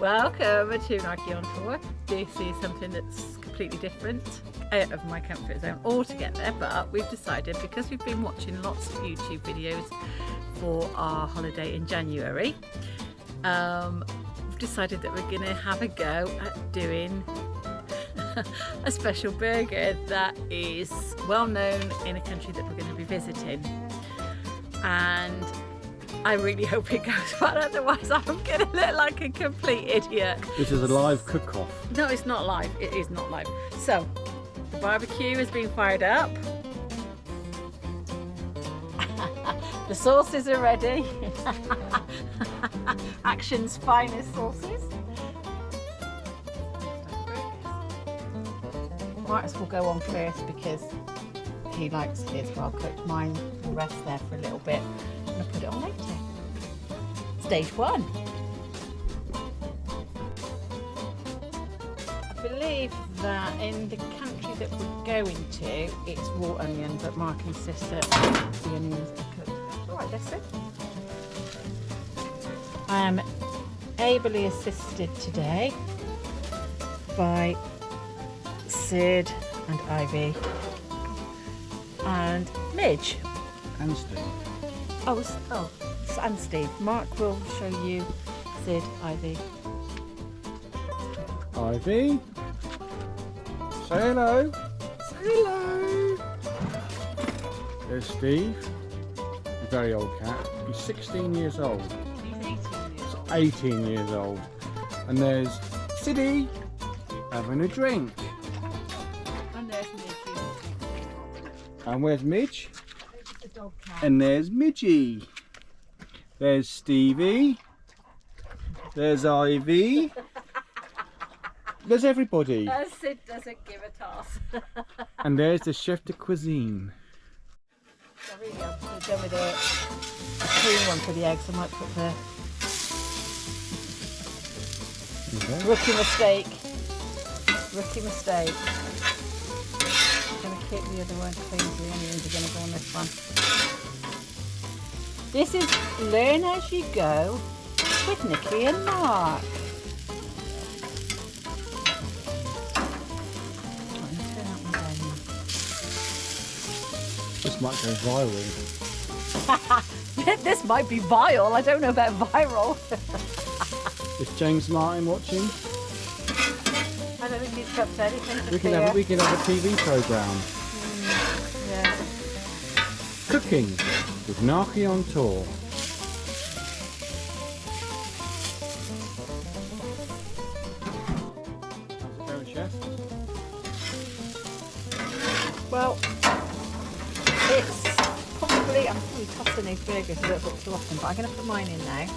Welcome to Narki on tour. This is something that's completely different, out of my comfort zone altogether, but we've decided, because we've been watching lots of YouTube videos for our holiday in January, we've decided that we're going to have a go at doing a special burger that is well known in a country that we're going to be visiting, and I really hope it goes well, otherwise I'm going to look like a complete idiot. This is a live cook-off. No, it's not live. It is not live. So, the barbecue has been fired up. The sauces are ready. Action's finest sauces. Marcus will go on first because he likes his well cooked. Mine will rest there for a little bit. I'm going to put it on later. Stage one. I believe that in the country that we're going to, it's raw onion, but Mark insists that the onions are cooked. Alright, listen. I am ably assisted today by Sid and Ivy and Midge. And Steve. And Steve. Mark will show you Sid, Ivy. Ivy. Say hello. Say hello. There's Steve. A very old cat. He's 16 years old. He's 18 years old. 18 years old. And there's Siddy having a drink. And there's Midge. And where's Midge? The dog cat. And there's Midgie. There's Stevie. There's Ivy. There's everybody. Sid doesn't give a toss. And there's the chef de cuisine. I really have to go with a cream one for the eggs. I might put the rookie mistake. Rookie mistake. I'm going to keep the other one clean. The onions are going to go on this one. This is Learn As You Go with Nikki and Mark. This might go viral. This might be vile. I don't know about viral. Is James Martin watching? I don't think he's up to anything. We can have a TV programme. Yeah. Cooking with Narki on tour. How's it going, chef? Well, it's probably, I'm probably tossing these burgers a little bit too often, but I'm going to put mine in now.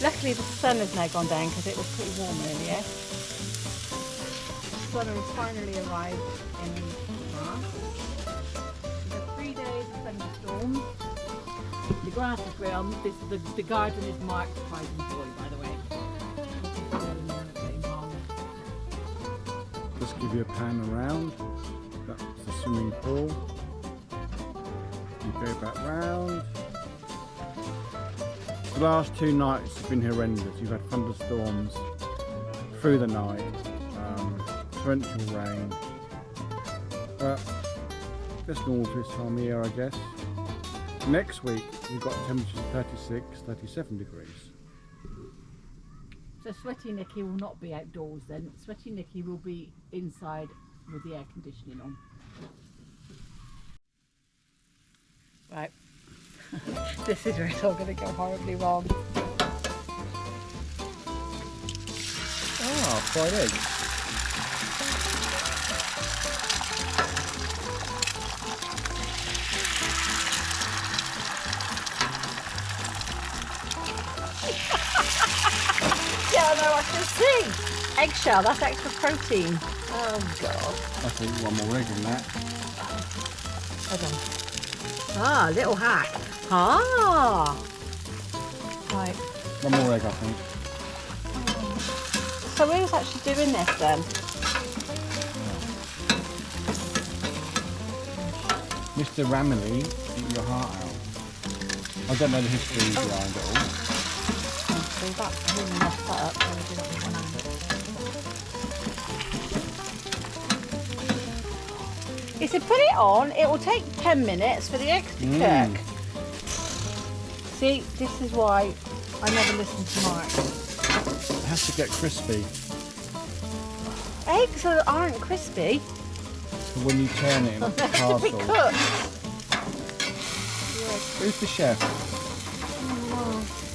Luckily the sun has now gone down because it was pretty warm earlier. The sun has finally arrived in France. We've had 3 days of thunderstorms. The grass is green. The garden is marked pride and joy, by the way. Just give you a pan around. That's the swimming pool. You go back round. The last 2 nights have been horrendous. You've had thunderstorms through the night, torrential rain, but that's normal for this time of year, I guess. Next week we've got temperatures of 36, 37 degrees. So Sweaty Nicky will not be outdoors then. Sweaty Nicky will be inside with the air conditioning on. Right. This is where it's all going to go horribly wrong. Ah, fried eggs. Yeah, no, I can see. Eggshell, that's extra protein. Oh God. I think one more egg in that. Hold on. Ah, little hack. Ah. Right. One more egg, I think. So who's actually doing this then? Mr. Ramilly, eat your heart out. I don't know the history behind it all. So that's really messed that up, so we do that with one hand. He said put it on, it will take 10 minutes for the eggs to cook. See, this is why I never listen to Mark. It has to get crispy. Eggs aren't crispy. So when you turn it in like a They have to be castle. cooked. Who's the chef?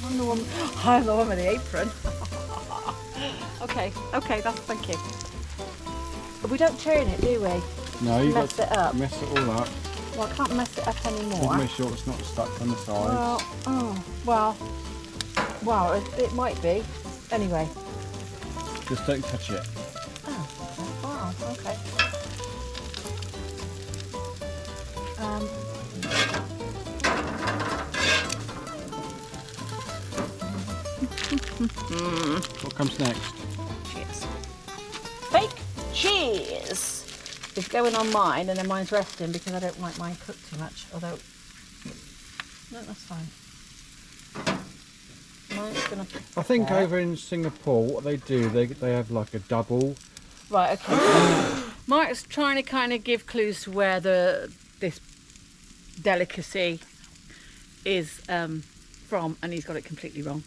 I'm the one with the apron. Okay, that's thank you. But we don't turn it, do we? No, you Mess it up. Mess it all up. Well, I can't mess it up anymore. Make sure it's not stuck on the sides. Well, it might be. Anyway. Just don't touch it. Oh, wow, okay. What comes next? Cheers. Fake cheese is going on mine, and then mine's resting because I don't like mine cooked too much. Although, no, that's fine. Mine's gonna. I think over in Singapore, what they do, they have like a double. Right. Okay. Mark's trying to kind of give clues to where this delicacy is from, and he's got it completely wrong.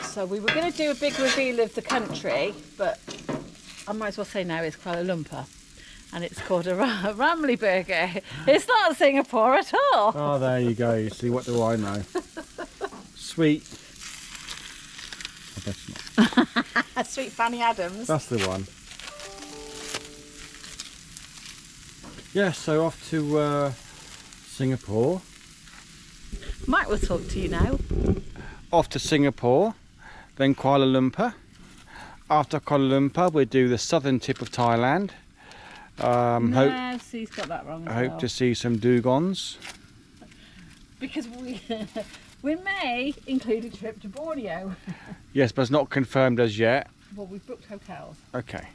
So we were going to do a big reveal of the country, but I might as well say now it's Kuala Lumpur, and it's called a Ramly burger. It's not Singapore at all. Oh, there you go. You see, what do I know? Sweet. I bet not. Sweet Fanny Adams. That's the one. Yeah, so off to Singapore. Mike will talk to you now. Off to Singapore, then Kuala Lumpur. After Kuala Lumpur, we do the southern tip of Thailand. No, he's got that wrong as Hope well. to see some dugongs. Because we may include a trip to Borneo. Yes, but it's not confirmed as yet. Well, we've booked hotels. Okay.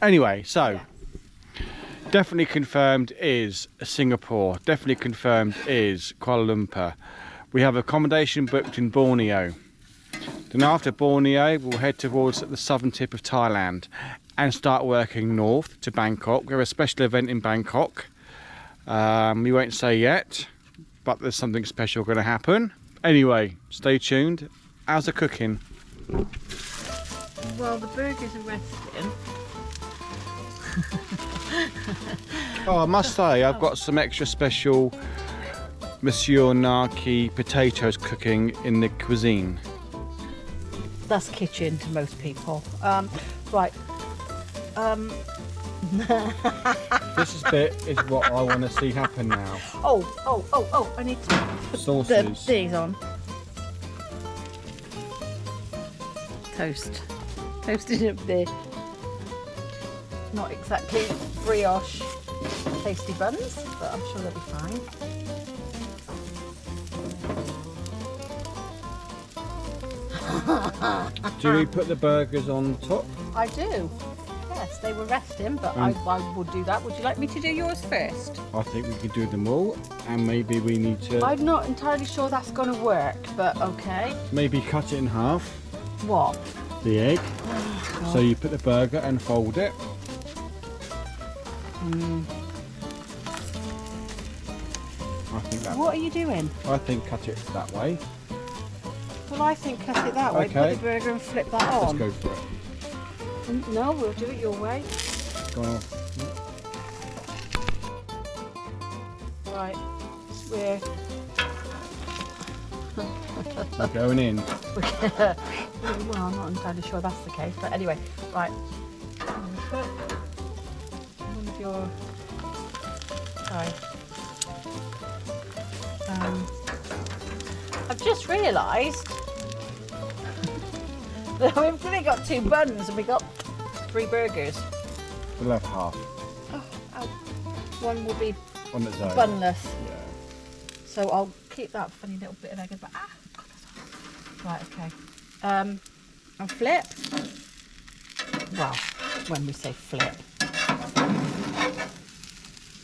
Anyway, so Yeah. definitely confirmed is Singapore. Definitely confirmed is Kuala Lumpur. We have accommodation booked in Borneo. Then after Borneo, we'll head towards the southern tip of Thailand and start working north to Bangkok. We have a special event in Bangkok. We won't say yet, but there's something special going to happen. Anyway, stay tuned. How's the cooking? Well, the burgers are resting. Oh, I must say, I've got some extra special Monsieur Narki potatoes cooking in the cuisine. That's kitchen to most people. Right. This bit is what I want to see happen now. Oh, I need to put Sauces. these on. Toasted up there. Not exactly brioche tasty buns, but I'm sure they'll be fine. Do we put the burgers on top? I do. Yes, they were resting, but I would do that. Would you like me to do yours first? I think we could do them all, and maybe we need to I'm not entirely sure that's going to work, but okay. maybe cut it in half, What? the egg. So you put the burger and fold it. I think that. What are you doing? I think cut it that way. Well, I think cut it that way. Okay. Put the burger and flip that Let's on. go for it. No, we'll do it your way. Go on. Right. We're We're going in. well, I'm not entirely sure that's the case, but anyway, right. I'm gonna put one of your. Sorry. I've just realised that we've only got 2 buns and we got 3 burgers. We'll have half Oh, one will be on its own. bunless, Yeah. so I'll keep that funny little bit of egg. But God, that's hot. Right, okay. And flip. Well, when we say flip.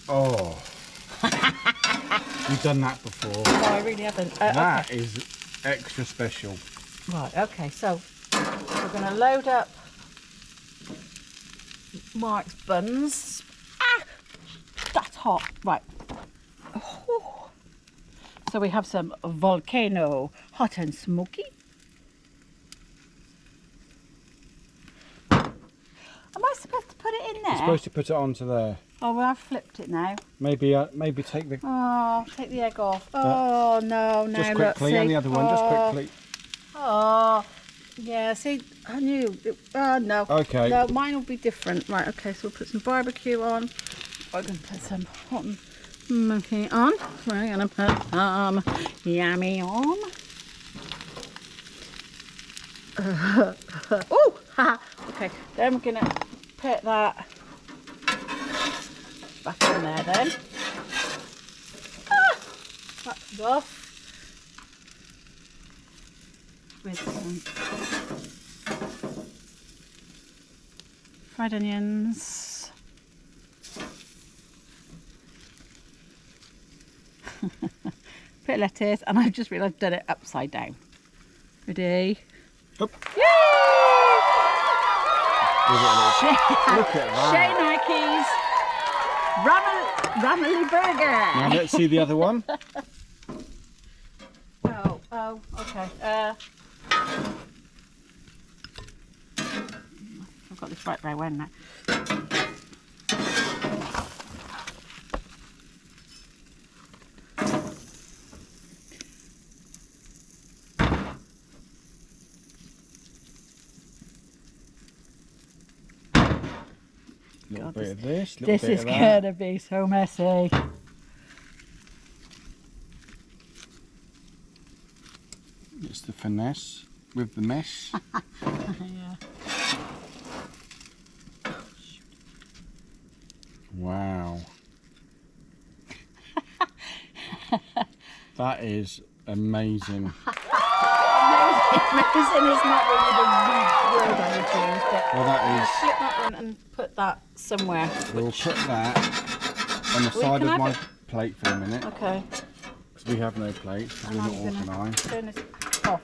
Oh. We've done that before. No, I really haven't. That Okay. is extra special. Right, okay, so we're going to load up Mark's buns. Ah! That's hot. Right. Oh. So we have some volcano, hot and smoky. Am I supposed to put it in there? You're supposed to put it onto there. Oh, well, I've flipped it now. Maybe take the... Oh, take the egg off. Oh, no, no. Just look, quickly, see? and the other one, just quickly. Oh, yeah, see, I knew. No. Okay. No, mine will be different. Right, okay, so we'll put some barbecue on. We're going to put some hot and smoky on. We're going to put some yummy on. Oh, haha. Okay, then we're going to put that back in there then. That's off. With some fried onions. Bit of lettuce, and I've just realised I've done it upside down. Ready? Up. Yay! Look at that. Chez Narki's Ramily Burger. Now let's see the other one. Oh, okay. I've got this right there, won't I? Little bit of this, This is gonna be so messy. It's the finesse with the mess. Yeah. Wow. That is amazing. Amazing is not really the word I would use, but Well, that flip that one and put that somewhere. is. We'll put that on the Wait, side can of I my put- plate for a minute, Okay. because we have no plates, because we're And not I'm gonna organised. turn this off.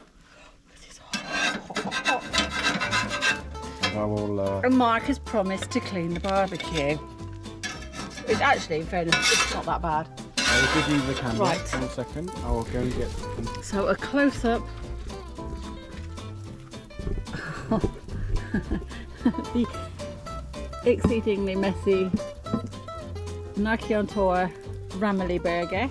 This is hot. I will. And Mark has promised to clean the barbecue. It's actually, in fairness, it's not that bad. I will give you the camera. Right. 1 second. I will go and get. So a close-up. The exceedingly messy Narki on tour Ramily Burger.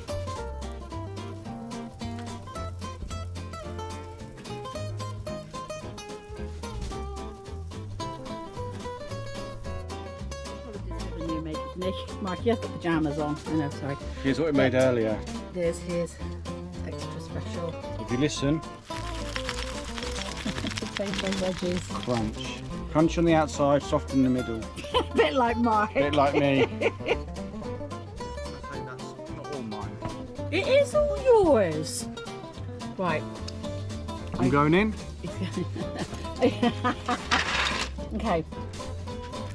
Nick, Mark, you have got pyjamas on. I know, sorry. Here's what we made earlier. Here's extra special If you listen, potato wedges. crunch. Crunch on the outside, soft in the middle. A bit like Mark. Bit like me. That's not all mine. It is all yours. Right. I'm going in. Okay.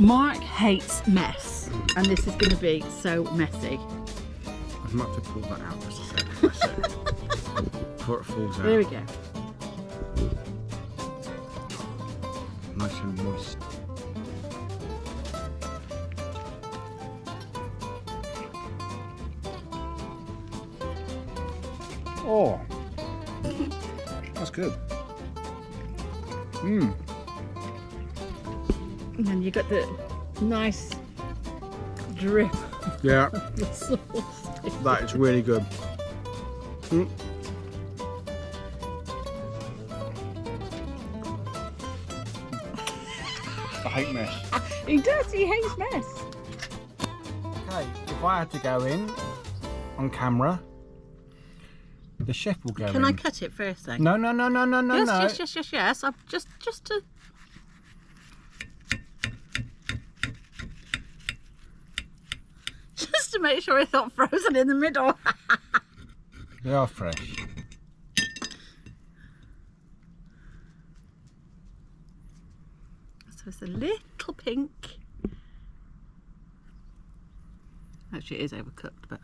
Mark hates mess, and this is going to be so messy. I might have to pull that out just a second. That's it. Before it falls out. There we go. Nice and moist. Oh, that's good. Mmm. And then you got the nice drip Yeah, of the sauce. that is really good. Mm. I hate mess. He does, he hates mess. Okay, if I had to go in on camera, the chef will go in. Can I cut it first then? No, Yes, no. yes. I'm just to... Just to make sure it's not frozen in the middle. They are fresh. So it's a little pink. Actually, it is overcooked, but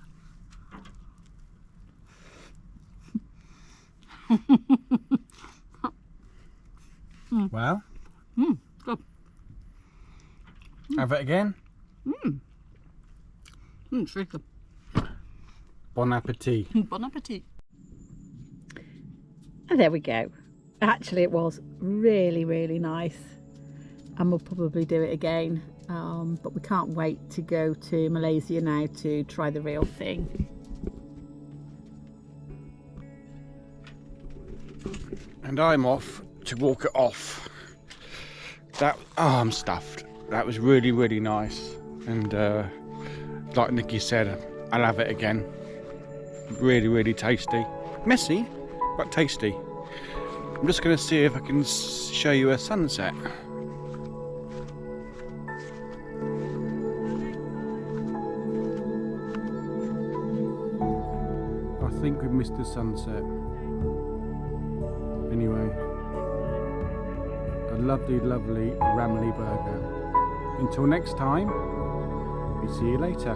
Well, Good. have it again. It's very good. Bon appetit. Bon appetit. And there we go. Actually, it was really, really nice, and we'll probably do it again. But we can't wait to go to Malaysia now to try the real thing. And I'm off to walk it off. I'm stuffed. That was really, really nice. And like Nikki said, I'll have it again. Really, really tasty. Messy, but tasty. I'm just going to see if I can show you a sunset. I think we've missed the sunset. Anyway, a lovely, lovely Ramly burger. Until next time, we see you later.